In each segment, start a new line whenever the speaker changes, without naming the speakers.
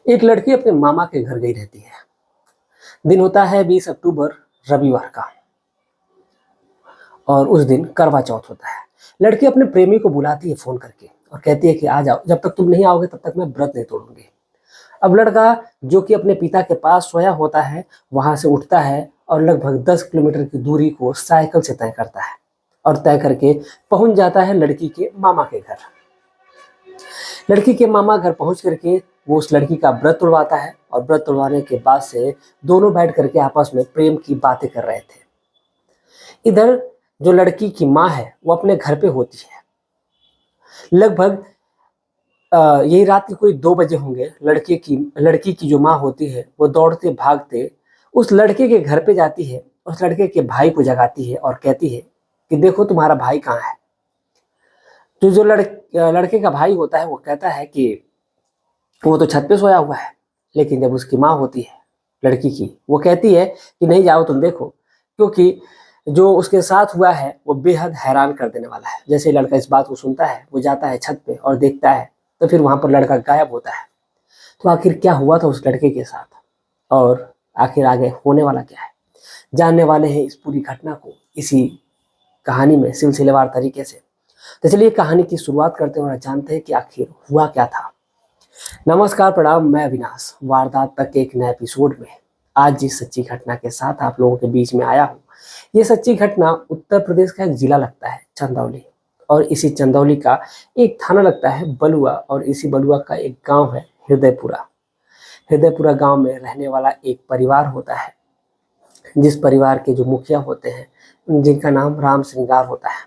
एक लड़की अपने मामा के घर गई रहती है। दिन होता है 20 अक्टूबर, रविवार का, और उस दिन करवा चौथ होता है। लड़की अपने प्रेमी को बुलाती है फ़ोन करके और कहती है कि आ जाओ, जब तक तुम नहीं आओगे तब तक मैं व्रत नहीं तोड़ूंगी। अब लड़का, जो कि अपने पिता के पास सोया होता है, वहां से उठता है और लगभग 10 किलोमीटर की दूरी को साइकिल से तय करता है और तय करके पहुंच जाता है लड़की के मामा के घर। लड़की के मामा घर पहुंच करके वो उस लड़की का व्रत तुड़वाता है और व्रत तुड़वाने के बाद से दोनों बैठ करके आपस में प्रेम की बातें कर रहे थे। इधर जो लड़की की माँ है वो अपने घर पे होती है। लगभग यही रात के कोई 2 बजे होंगे। लड़की की जो माँ होती है वो दौड़ते भागते उस लड़के के घर पे जाती है, उस लड़के के भाई को जगाती है और कहती है कि देखो तुम्हारा भाई कहाँ है। तो जो लड़के का भाई होता है वो कहता है कि वो तो छत पे सोया हुआ है। लेकिन जब उसकी माँ होती है लड़की की, वो कहती है कि नहीं जाओ तुम देखो, क्योंकि जो उसके साथ हुआ है वो बेहद हैरान कर देने वाला है। जैसे लड़का इस बात को सुनता है वो जाता है छत पे और देखता है, तो फिर वहां पर लड़का गायब होता है। तो आखिर क्या हुआ था उस लड़के के साथ और आखिर आगे होने वाला क्या है, जानने वाले हैं इस पूरी घटना को इसी कहानी में सिलसिलेवार तरीके से। तो चलिए कहानी की शुरुआत करते हैं और जानते हैं कि आखिर हुआ क्या था। नमस्कार, प्रणाम, मैं अविनाश वारदात तक के एक नए एपिसोड में आज जिस सच्ची घटना के साथ आप लोगों के बीच में आया हूँ, ये सच्ची घटना उत्तर प्रदेश का एक जिला लगता है चंदौली, और इसी चंदौली का एक थाना लगता है बलुआ, और इसी बलुआ का एक गांव है हृदयपुरा। हृदयपुरा गांव में रहने वाला एक परिवार होता है, जिस परिवार के जो मुखिया होते हैं जिनका नाम राम श्रृंगार होता है।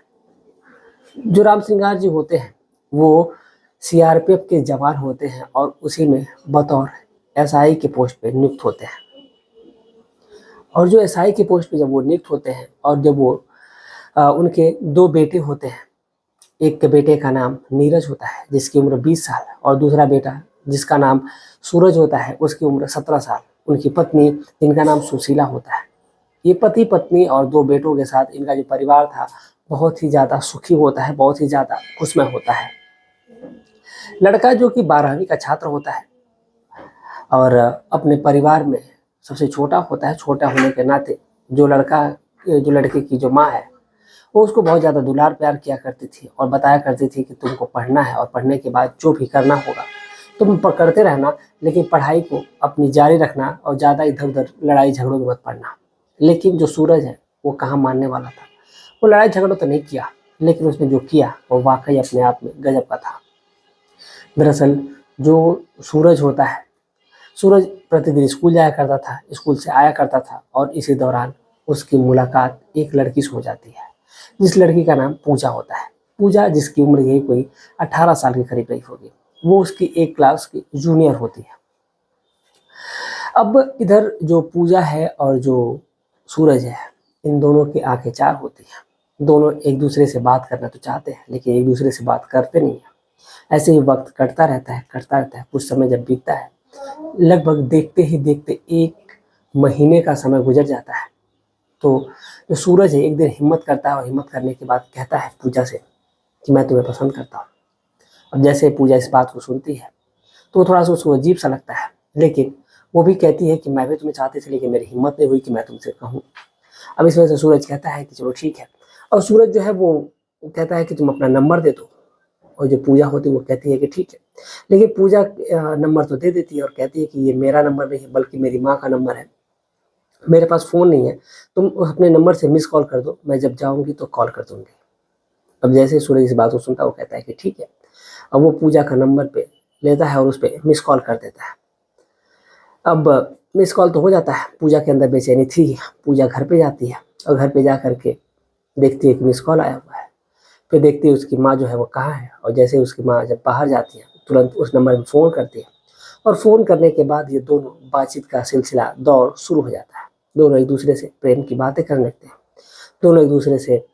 जो राम श्रृंगार जी होते हैं वो सीआरपीएफ के जवान होते हैं और उसी में बतौर एसआई के पोस्ट पे नियुक्त होते हैं। और जो एसआई के पोस्ट पे जब वो नियुक्त होते हैं और जब वो उनके 2 बेटे होते हैं। एक के बेटे का नाम नीरज होता है जिसकी उम्र 20 साल, और दूसरा बेटा जिसका नाम सूरज होता है उसकी उम्र 17 साल। उनकी पत्नी जिनका नाम सुशीला होता है। ये पति पत्नी और 2 बेटों के साथ इनका जो परिवार था बहुत ही ज़्यादा सुखी होता है, बहुत ही ज़्यादा खुशमय होता है। लड़का जो कि 12वीं का छात्र होता है और अपने परिवार में सबसे छोटा होता है। छोटा होने के नाते जो लड़के की जो माँ है वो उसको बहुत ज़्यादा दुलार प्यार किया करती थी और बताया करती थी कि तुमको पढ़ना है और पढ़ने के बाद जो भी करना होगा तुम करते रहना, लेकिन पढ़ाई को अपनी जारी रखना और ज़्यादा इधर उधर लड़ाई झगड़ों में मत पड़ना। लेकिन जो सूरज है वो कहाँ मानने वाला था। वो लड़ाई झगड़ों तो नहीं किया, लेकिन उसने जो किया वो वाकई अपने आप में गजब का था। दरअसल जो सूरज होता है, सूरज प्रतिदिन स्कूल जाया करता था, स्कूल से आया करता था, और इसी दौरान उसकी मुलाकात एक लड़की से हो जाती है, जिस लड़की का नाम पूजा होता है। पूजा, जिसकी उम्र यही कोई 18 साल के करीब रही होगी, वो उसकी एक क्लास की जूनियर होती है। अब इधर जो पूजा है और जो सूरज है, इन दोनों की आंखें चार होती हैं। दोनों एक दूसरे से बात करना तो चाहते हैं, लेकिन एक दूसरे से बात करते नहीं हैं। ऐसे ही वक्त कटता रहता है। कुछ समय जब बीतता है, लगभग देखते ही देखते 1 महीने का समय गुजर जाता है। तो जो सूरज है एक दिन हिम्मत करता है और हिम्मत करने के बाद कहता है पूजा से कि मैं तुम्हें पसंद करता हूँ। अब जैसे पूजा इस बात को सुनती है तो थोड़ा सा उसको अजीब सा लगता है, लेकिन वो भी कहती है कि मैं भी तुम्हें चाहती थी, लेकिन मेरी हिम्मत नहीं हुई कि मैं तुमसे कहूँ। अब इस वजह से सूरज कहता है कि चलो ठीक है। और सूरज जो है वो कहता है कि तुम अपना नंबर दे दो, और जो पूजा होती है वो कहती है कि ठीक है। लेकिन पूजा नंबर तो दे देती है और कहती है कि ये मेरा नंबर नहीं है, बल्कि मेरी माँ का नंबर है, मेरे पास फ़ोन नहीं है, तुम अपने नंबर से मिस कॉल कर दो, मैं जब जाऊँगी तो कॉल कर दूँगी। अब जैसे ही सूरज इस बात को सुनता है वो कहता है कि ठीक है। अब वो पूजा का नंबर पे लेता है और उस पर मिस कॉल कर देता है। अब मिस कॉल तो हो जाता है, पूजा के अंदर बेचैनी थी। पूजा घर पे जाती है और घर पे जा करके देखती है कि मिस कॉल आया हुआ है। फिर देखती है उसकी माँ जो है वो कहाँ है, और जैसे उसकी माँ जब बाहर जाती है तुरंत उस नंबर में फ़ोन करती है, और फ़ोन करने के बाद ये दोनों बातचीत का सिलसिला दौर शुरू हो जाता है। दोनों एक दूसरे से प्रेम की बातें करने लगते हैं। दोनों एक दूसरे से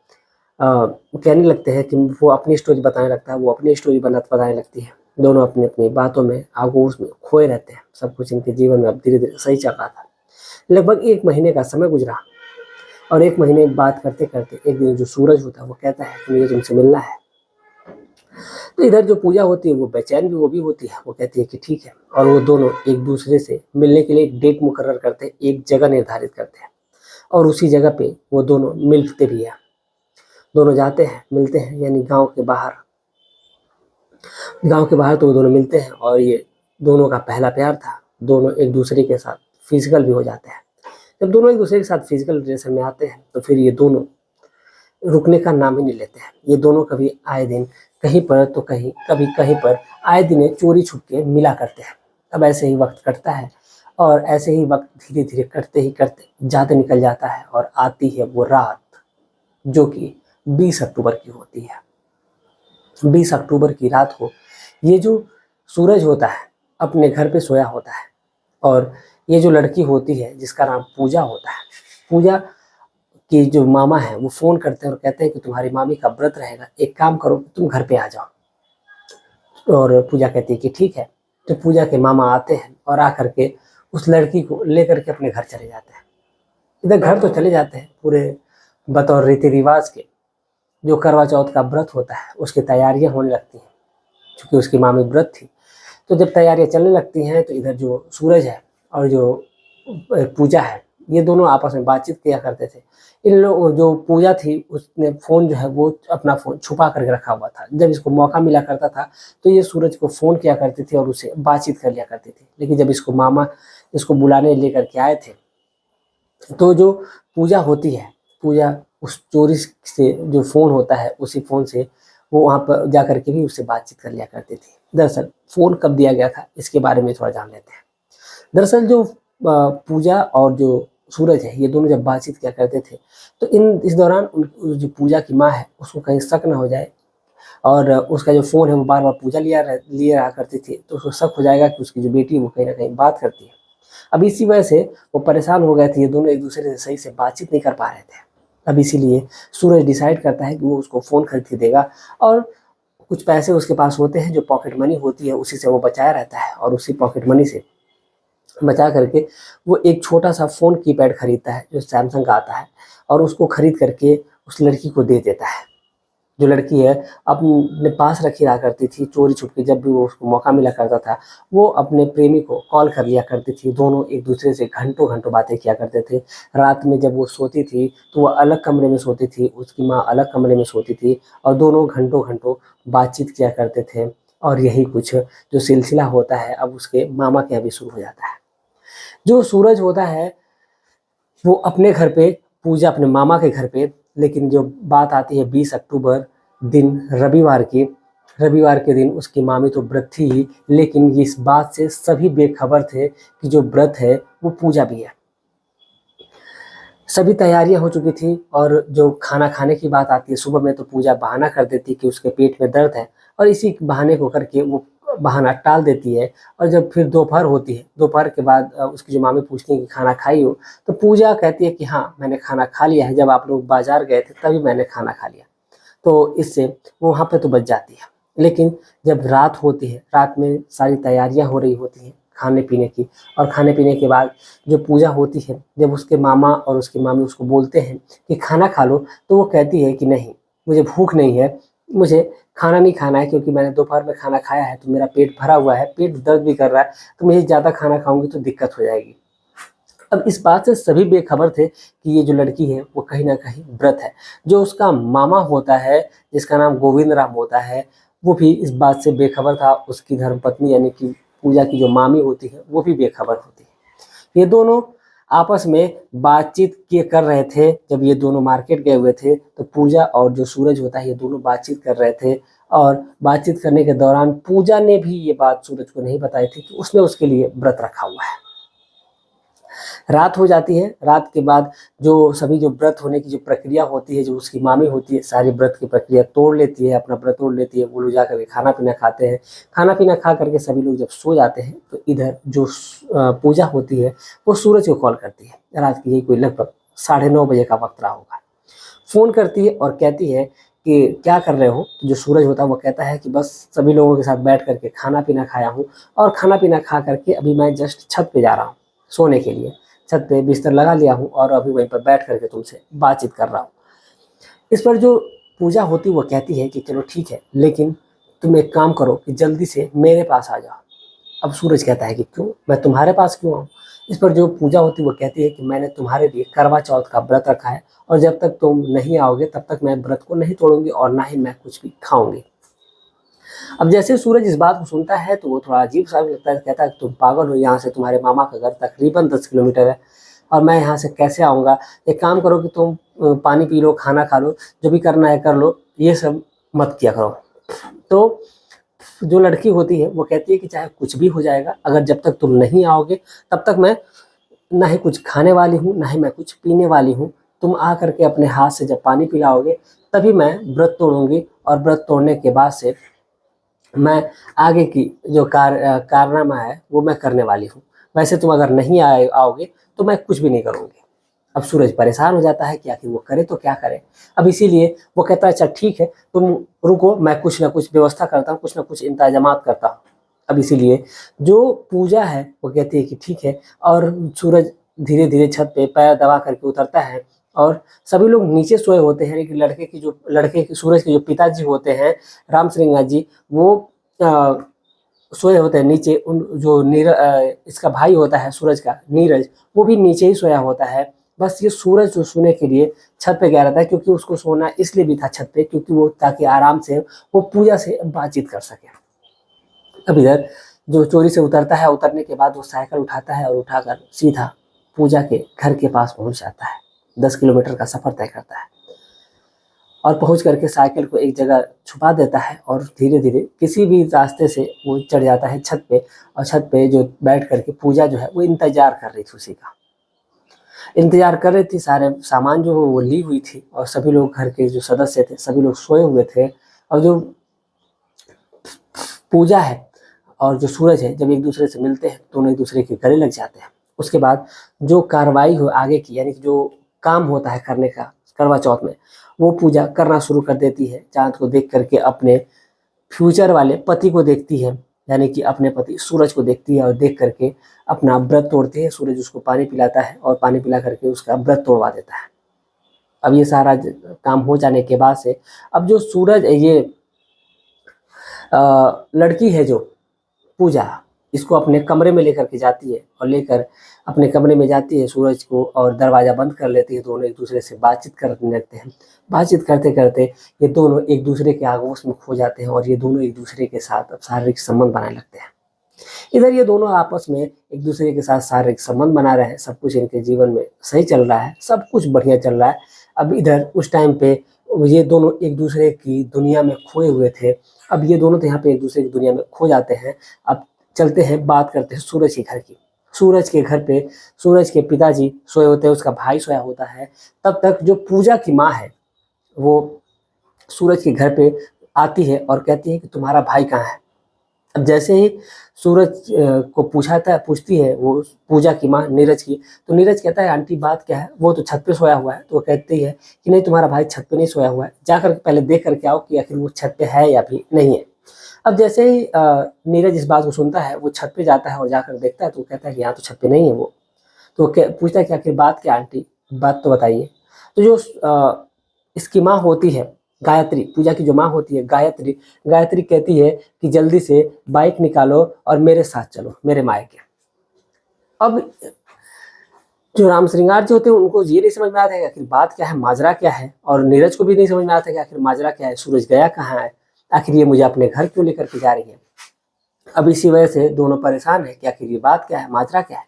कहने लगते हैं कि वो अपनी स्टोरी बताने लगता है, वो अपनी स्टोरी बताने लगती है। दोनों अपनी अपनी बातों में आगोश में खोए रहते हैं। सब कुछ इनके जीवन में अब धीरे धीरे सही चल रहा था। लगभग 1 महीने का समय गुजरा, और 1 महीने बात करते करते एक दिन जो सूरज होता है वो कहता है कि मुझे तुमसे मिलना है। तो इधर जो पूजा होती है वो बेचैन भी वो भी होती है, वो कहती है कि ठीक है, और वो दोनों एक दूसरे से मिलने के लिए एक डेट मुकर्रर करते हैं, एक जगह निर्धारित करते हैं और उसी जगह पे वो दोनों मिलते भी हैं। दोनों जाते हैं, मिलते हैं, यानी गाँव के बाहर तो वो दोनों मिलते हैं और ये दोनों का पहला प्यार था। दोनों एक दूसरे के साथ फिजिकल भी हो जाते हैं। जब दोनों एक दूसरे के साथ फिजिकल रिलेशन में आते हैं तो फिर ये दोनों रुकने का नाम ही नहीं लेते हैं। ये दोनों कभी आए दिन कहीं पर तो कहीं, कभी कहीं पर आए दिन ये चोरी छुप के मिला करते हैं। अब ऐसे ही वक्त कटता है और ऐसे ही वक्त धीरे धीरे कटते ही करते ज़्यादा निकल जाता है और आती है वो रात जो कि 20 अक्टूबर की होती है। 20 अक्टूबर की रात को ये जो सूरज होता है अपने घर पे सोया होता है और ये जो लड़की होती है जिसका नाम पूजा होता है, पूजा कि जो मामा है वो फ़ोन करते हैं और कहते हैं कि तुम्हारी मामी का व्रत रहेगा, एक काम करो तुम घर पे आ जाओ। और पूजा कहती है कि ठीक है। तो पूजा के मामा आते हैं और आकर के उस लड़की को लेकर के अपने घर चले जाते हैं। इधर घर तो चले जाते हैं पूरे बतौर रीति रिवाज के, जो करवा चौथ का व्रत होता है उसकी तैयारियां होने लगती हैं। चूँकि उसकी मामी व्रत थी, तो जब तैयारियां चलने लगती हैं तो इधर जो सूरज है और जो पूजा है ये दोनों आपस में बातचीत किया करते थे। इन लोग जो पूजा थी उसने फ़ोन जो है वो अपना फ़ोन छुपा करके रखा हुआ था। जब इसको मौका मिला करता था तो ये सूरज को फ़ोन किया करती थी और उससे बातचीत कर लिया करती थी। लेकिन जब इसको मामा इसको बुलाने लेकर के आए थे तो जो पूजा होती है, पूजा उस चोरी से जो फ़ोन होता है उसी फ़ोन से वो वहाँ पर जा कर के भी उससे बातचीत कर लिया करती थी। दरअसल फ़ोन कब दिया गया था इसके बारे में थोड़ा जान लेते हैं। दरअसल जो पूजा और जो सूरज है ये दोनों जब बातचीत किया करते थे तो इस दौरान जो पूजा की माँ है उसको कहीं शक ना हो जाए और उसका जो फ़ोन है वो बार बार पूजा लिए रहा करती थी, तो उसको शक हो जाएगा कि उसकी जो बेटी है वो कहीं ना कहीं बात करती है। अब इसी वजह से वो परेशान हो गए थे, ये दोनों एक दूसरे से सही से बातचीत नहीं कर पा रहे थे। अब इसीलिए सूरज डिसाइड करता है कि वो उसको फ़ोन खरीद के देगा और कुछ पैसे उसके पास होते हैं जो पॉकेट मनी होती है उसी से वो बचाया रहता है और उसी पॉकेट मनी से बचा करके वो एक छोटा-सा फ़ोन कीपैड खरीदता है जो सैमसंग का आता है और उसको खरीद करके उस लड़की को दे देता है। जो लड़की है अपने पास रखी रहा करती थी चोरी छुप के, जब भी वो उसको मौका मिला करता था वो अपने प्रेमी को कॉल कर लिया करती थी। दोनों एक दूसरे से घंटों-घंटों बातें किया करते थे। रात में जब वो सोती थी तो वो अलग कमरे में सोती थी, उसकी माँ अलग कमरे में सोती थी और दोनों घंटों-घंटों बातचीत किया करते थे। और यही कुछ जो सिलसिला होता है अब उसके मामा के यहाँ भी शुरू हो जाता है। जो सूरज होता है वो अपने घर पे, पूजा अपने मामा के घर पे, लेकिन जो बात आती है 20 अक्टूबर दिन रविवार की, रविवार के दिन उसकी मामी तो व्रत थी ही, लेकिन इस बात से सभी बेखबर थे कि जो व्रत है वो पूजा भी है। सभी तैयारियां हो चुकी थी और जो खाना खाने की बात आती है सुबह में तो पूजा बहाना कर देती है कि उसके पेट में दर्द है और इसी बहाने को करके वो बहाना टाल देती है। और जब फिर दोपहर होती है, दोपहर के बाद उसकी जो मामी पूछती है कि खाना खाई हो, तो पूजा कहती है कि हाँ मैंने खाना खा लिया है, जब आप लोग बाजार गए थे तभी मैंने खाना खा लिया। तो इससे वो वहाँ पे तो बच जाती है। लेकिन जब रात होती है, रात में सारी तैयारियां हो रही होती हैं खाने पीने की, और खाने पीने के बाद जो पूजा होती है, जब उसके मामा और उसकी मामी उसको बोलते हैं कि खाना खा लो, तो वो कहती है कि नहीं मुझे भूख नहीं है, मुझे खाना नहीं खाना है, क्योंकि मैंने दोपहर में खाना खाया है तो मेरा पेट भरा हुआ है, पेट दर्द भी कर रहा है, तो मुझे ज़्यादा खाना खाऊंगी तो दिक्कत हो जाएगी। अब इस बात से सभी बेखबर थे कि ये जो लड़की है वो कहीं न कहीं व्रत है। जो उसका मामा होता है जिसका नाम गोविंद राम होता है, वो भी इस बात से बेखबर था। उसकी धर्मपत्नी यानी कि पूजा की जो मामी होती है वो भी बेखबर होती है। ये दोनों आपस में बातचीत किए कर रहे थे। जब ये दोनों मार्केट गए हुए थे तो पूजा और जो सूरज होता है ये दोनों बातचीत कर रहे थे और बातचीत करने के दौरान पूजा ने भी ये बात सूरज को नहीं बताई थी कि उसने उसके लिए व्रत रखा हुआ है। रात हो जाती है, रात के बाद जो सभी जो व्रत होने की जो प्रक्रिया होती है, जो उसकी मामी होती है सारी व्रत की प्रक्रिया तोड़ लेती है, अपना व्रत तोड़ लेती है। वो लोग जाकर के खाना-पीना खाते हैं। खाना-पीना खा करके सभी लोग जब सो जाते हैं तो इधर जो पूजा होती है वो सूरज को कॉल करती है। रात की यही कोई लगभग 9:30 बजे का वक़्त रहा होगा। फ़ोन करती है और कहती है कि क्या कर रहे हो? जो सूरज होता है वो कहता है कि बस सभी लोगों के साथ बैठ कर के खाना-पीना खाया हूँ और खाना-पीना खा कर के अभी मैं जस्ट छत पे जा रहा हूँ सोने के लिए। छत पे बिस्तर लगा लिया हूँ और अभी वहीं पर बैठ कर के तुमसे बातचीत कर रहा हूँ। इस पर जो पूजा होती है वो कहती है कि चलो ठीक है, लेकिन तुम एक काम करो कि जल्दी से मेरे पास आ जाओ। अब सूरज कहता है कि क्यों, मैं तुम्हारे पास क्यों आऊँ? इस पर जो पूजा होती है वो कहती है कि मैंने तुम्हारे लिए करवा चौथ का व्रत रखा है और जब तक तुम नहीं आओगे तब तक मैं व्रत को नहीं तोड़ूंगी और ना ही मैं कुछ भी खाऊंगी। अब जैसे सूरज इस बात को सुनता है तो वो थोड़ा अजीब सा भी लगता है, कहता है तुम पागल हो, यहाँ से तुम्हारे मामा का घर तकरीबन 10 किलोमीटर है और मैं यहाँ से कैसे आऊँगा? एक काम करो कि तुम पानी पी लो, खाना खा लो, जो भी करना है कर लो, ये सब मत किया करो। तो जो लड़की होती है वो कहती है कि चाहे कुछ भी हो जाएगा, अगर जब तक तुम नहीं आओगे तब तक मैं ना ही कुछ खाने वाली हूँ, ना ही मैं कुछ पीने वाली हूँ। तुम आ करके अपने हाथ से जब पानी पिलाओगे तभी मैं व्रत तोड़ूँगी और व्रत तोड़ने के बाद से मैं आगे की जो कारनामा है वो मैं करने वाली हूँ। वैसे तुम अगर नहीं आओगे तो मैं कुछ भी नहीं करूँगी। अब सूरज परेशान हो जाता है कि आखिर वो करे तो क्या करे। अब इसीलिए वो कहता है अच्छा ठीक है, तुम रुको, मैं कुछ ना कुछ व्यवस्था करता हूँ, कुछ ना कुछ इंतजामात करता हूँ। अब इसीलिए जो पूजा है वो कहती है कि ठीक है, और सूरज धीरे धीरे छत पे पैर दबा करके उतरता है और सभी लोग नीचे सोए होते हैं, लेकिन लड़के की सूरज के जो पिताजी होते हैं, राम श्रृंगार जी, वो सोए होते हैं नीचे। उन जो इसका भाई होता है सूरज का, नीरज, वो भी नीचे ही सोया होता है। बस ये सूरज जो सोने के लिए छत पे गया रहता है, क्योंकि उसको सोना इसलिए भी था छत पे क्योंकि वो ताकि आराम से वो पूजा से बातचीत कर सके। अब इधर जो चोरी से उतरता है, उतरने के बाद वो साइकिल उठाता है और उठाकर सीधा पूजा के घर के पास पहुंच जाता है। 10 किलोमीटर का सफर तय करता है और पहुंच करके साइकिल को एक जगह छुपा देता है और धीरे धीरे किसी भी रास्ते से वो चढ़ जाता है छत पे। और छत पे जो बैठ करके पूजा जो है वो इंतजार कर रही थी, उसी का इंतजार कर रही थी। सारे सामान जो वो ली हुई थी और सभी लोग घर के जो सदस्य थे सभी लोग सोए हुए थे। और जो पूजा है और जो सूरज है जब एक दूसरे से मिलते हैं दोनों एक दूसरे के गले लग जाते हैं। उसके बाद जो कार्रवाई हो आगे की, यानी कि जो काम होता है करने का करवा चौथ में, वो पूजा करना शुरू कर देती है। चांद को देख करके अपने फ्यूचर वाले पति को देखती है, यानी कि अपने पति सूरज को देखती है और देख करके अपना व्रत तोड़ती है। सूरज उसको पानी पिलाता है और पानी पिला करके उसका व्रत तोड़वा देता है। अब ये सारा काम हो जाने के बाद से अब जो सूरज ये लड़की है जो पूजा, इसको अपने कमरे में लेकर के जाती है और लेकर अपने कमरे में जाती है सूरज को और दरवाज़ा बंद कर लेती है। दोनों एक दूसरे से बातचीत करने लगते हैं। बातचीत करते करते ये दोनों एक दूसरे के आगोश में खो जाते हैं और ये दोनों एक दूसरे के साथ अब शारीरिक संबंध बनाने लगते हैं। इधर ये दोनों आपस में एक दूसरे के साथ शारीरिक संबंध बना रहे हैं, सब कुछ इनके जीवन में सही चल रहा है, सब कुछ बढ़िया चल रहा है। अब इधर उस टाइम पे ये दोनों एक दूसरे की दुनिया में खोए हुए थे। अब ये दोनों तो यहाँ पे एक दूसरे की दुनिया में खो जाते हैं। अब चलते हैं, बात करते हैं सूरज के घर की। सूरज के घर पे सूरज के पिताजी सोए होते हैं, उसका भाई सोया होता है। तब तक जो पूजा की माँ है वो सूरज के घर पे आती है और कहती है कि तुम्हारा भाई कहाँ है। अब जैसे ही सूरज को पूछती है वो पूजा की माँ नीरज की, तो नीरज कहता है आंटी बात क्या है, वो तो छत पे सोया हुआ है। तो वो कहती है कि नहीं, तुम्हारा भाई छत पे नहीं सोया हुआ है, जाकर पहले देख करके आओ कि आखिर वो छत पे है या भी नहीं है। अब जैसे ही नीरज इस बात को सुनता है वो छत पे जाता है और जाकर देखता है तो वो कहता है कि यहाँ तो छत पे नहीं है वो। तो पूछता है कि आखिर बात क्या आंटी, बात तो बताइए। तो जो इसकी माँ होती है गायत्री, पूजा की जो माँ होती है गायत्री, गायत्री कहती है कि जल्दी से बाइक निकालो और मेरे साथ चलो मेरे मायके। अब जो राम श्रृंगार जी होते हैं उनको ये नहीं समझ में आता है कि आखिर बात क्या है, माजरा क्या है, और नीरज को भी नहीं समझ में आता है कि आखिर माजरा क्या है, सूरज गया कहाँ है, आखिर ये मुझे अपने घर क्यों लेकर के जा रही है। अब इसी वजह से दोनों परेशान है कि आखिर ये बात क्या है, माजरा क्या है।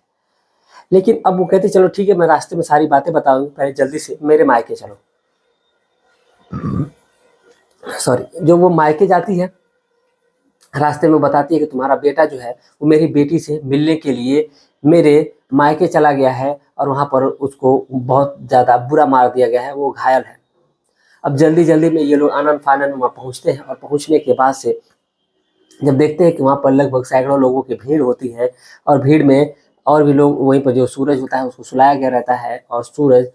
लेकिन अब वो कहते चलो ठीक है, मैं रास्ते में सारी बातें बताऊंगी, पहले जल्दी से मेरे मायके चलो। सॉरी, जो वो मायके जाती है रास्ते में बताती है कि तुम्हारा बेटा जो है वो मेरी बेटी से मिलने के लिए मेरे मायके चला गया है और वहाँ पर उसको बहुत ज़्यादा बुरा मार दिया गया है, वो घायल है। अब जल्दी जल्दी में ये लोग आनन फानन वहाँ पहुँचते हैं और पहुँचने के बाद से जब देखते हैं कि वहाँ पर लगभग सैकड़ों लोगों की भीड़ होती है और भीड़ में और भी लोग, वहीं पर जो सूरज होता है उसको सुलाया गया रहता है और सूरज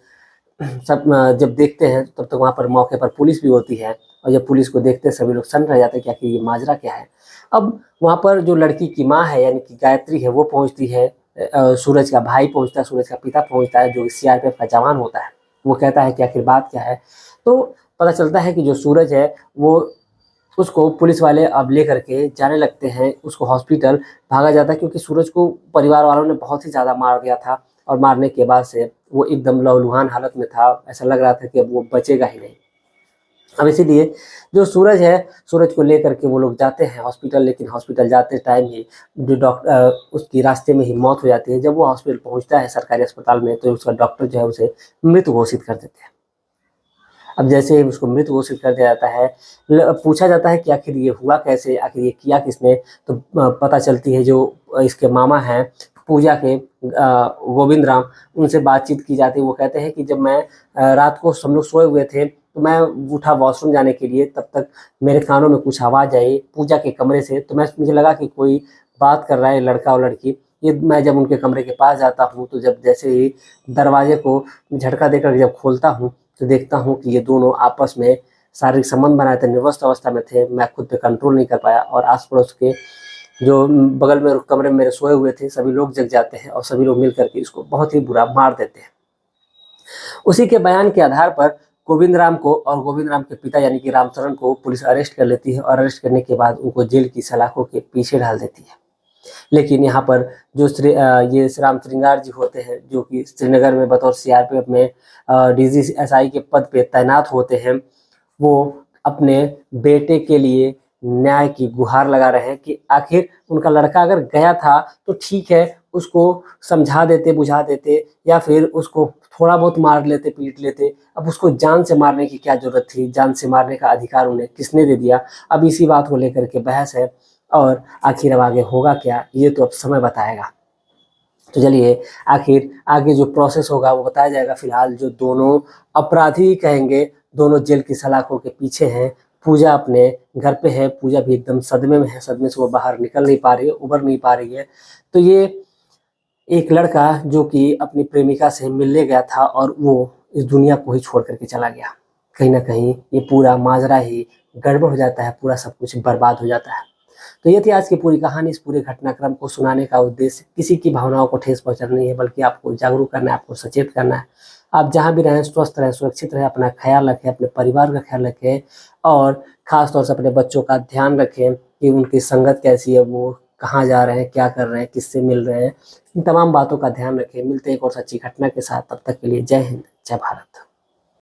सब जब देखते हैं तब तक वहाँ पर मौके पर पुलिस भी होती है और जब पुलिस को देखते हैं सभी लोग सन्न रह जाते हैं कि आखिर ये माजरा क्या है। अब वहाँ पर जो लड़की की माँ है यानी कि गायत्री है वो पहुँचती है, सूरज का भाई पहुँचता है, सूरज का पिता पहुँचता है जो सीआरपीएफ का जवान होता है। वो कहता है कि आखिर बात क्या है। तो पता चलता है कि जो सूरज है वो उसको पुलिस वाले अब ले करके जाने लगते हैं, उसको हॉस्पिटल भागा जाता है क्योंकि सूरज को परिवार वालों ने बहुत ही ज़्यादा मार दिया था और मारने के बाद से वो एकदम लहूलुहान हालत में था, ऐसा लग रहा था कि अब वो बचेगा ही नहीं। अब इसीलिए जो सूरज है, सूरज को लेकर के वो लोग जाते हैं हॉस्पिटल, लेकिन हॉस्पिटल जाते टाइम ही जो उसकी रास्ते में ही मौत हो जाती है। जब वो हॉस्पिटल पहुँचता है सरकारी अस्पताल में, तो उसका डॉक्टर जो है उसे मृत घोषित कर देते हैं। अब जैसे ही उसको मृत घोषित कर दिया जाता है, पूछा जाता है कि आखिर ये हुआ कैसे, आखिर ये किया किसने? तो पता चलती है जो इसके मामा हैं पूजा के, गोविंद राम, उनसे बातचीत की जाती है। वो कहते हैं कि जब मैं रात को हम लोग सोए हुए थे, तो मैं उठा वॉशरूम जाने के लिए, तब तक मेरे कानों में कुछ आवाज़ आई पूजा के कमरे से। तो मुझे लगा कि कोई बात कर रहा है, लड़का और लड़की। ये मैं जब उनके कमरे के पास जाता हूँ, तो जब जैसे ही दरवाजे को झटका देकर जब खोलता हूँ, तो देखता हूँ कि ये दोनों आपस में शारीरिक संबंध बनाए थे, निर्वस्त अवस्था में थे। मैं खुद पे कंट्रोल नहीं कर पाया और आस-पड़ोस के जो बगल में कमरे में मेरे सोए हुए थे, सभी लोग जग जाते हैं और सभी लोग मिल कर के इसको बहुत ही बुरा मार देते हैं। उसी के बयान के आधार पर गोविंद राम को और गोविंद राम के पिता यानी कि रामचरण को पुलिस अरेस्ट कर लेती है और अरेस्ट करने के बाद उनको जेल की सलाखों के पीछे डाल देती है। लेकिन यहाँ पर जो ये राम श्रृंगार जी होते हैं, जो कि श्रीनगर में बतौर सीआरपीएफ में डीजीएसआई के पद पे तैनात होते हैं, वो अपने बेटे के लिए न्याय की गुहार लगा रहे हैं कि आखिर उनका लड़का अगर गया था तो ठीक है, उसको समझा देते, बुझा देते, या फिर उसको थोड़ा बहुत मार लेते, पीट लेते। अब उसको जान से मारने की क्या ज़रूरत थी? जान से मारने का अधिकार उन्हें किसने दे दिया? अब इसी बात को लेकर के बहस है और आखिर अब आगे होगा क्या, ये तो अब समय बताएगा। तो चलिए, आखिर आगे जो प्रोसेस होगा वो बताया जाएगा। फिलहाल जो दोनों अपराधी कहेंगे, दोनों जेल की सलाखों के पीछे हैं। पूजा अपने घर पे है, पूजा भी एकदम सदमे में है, सदमे से वो बाहर निकल नहीं पा रही है, उभर नहीं पा रही है। तो ये एक लड़का जो कि अपनी प्रेमिका से मिलने गया था और वो इस दुनिया को ही छोड़ कर के चला गया। कहीं न कहीं ये पूरा माजरा ही गड़बड़ हो जाता है, पूरा सब कुछ बर्बाद हो जाता है। तो ये थी आज की पूरी कहानी। इस पूरे घटनाक्रम को सुनाने का उद्देश्य किसी की भावनाओं को ठेस पहुँचाना नहीं है, बल्कि आपको जागरूक करना है, आपको सचेत करना है। आप जहाँ भी रहें स्वस्थ रहें, सुरक्षित रहें, अपना ख़्याल रखें, अपने परिवार का ख़्याल रखें और ख़ास तौर से अपने बच्चों का ध्यान रखें कि उनकी संगत कैसी है, वो कहाँ जा रहे हैं, क्या कर रहे हैं, किससे मिल रहे हैं। इन तमाम बातों का ध्यान रखें। मिलते हैं एक और सच्ची घटना के साथ, तब तक के लिए जय हिंद, जय भारत।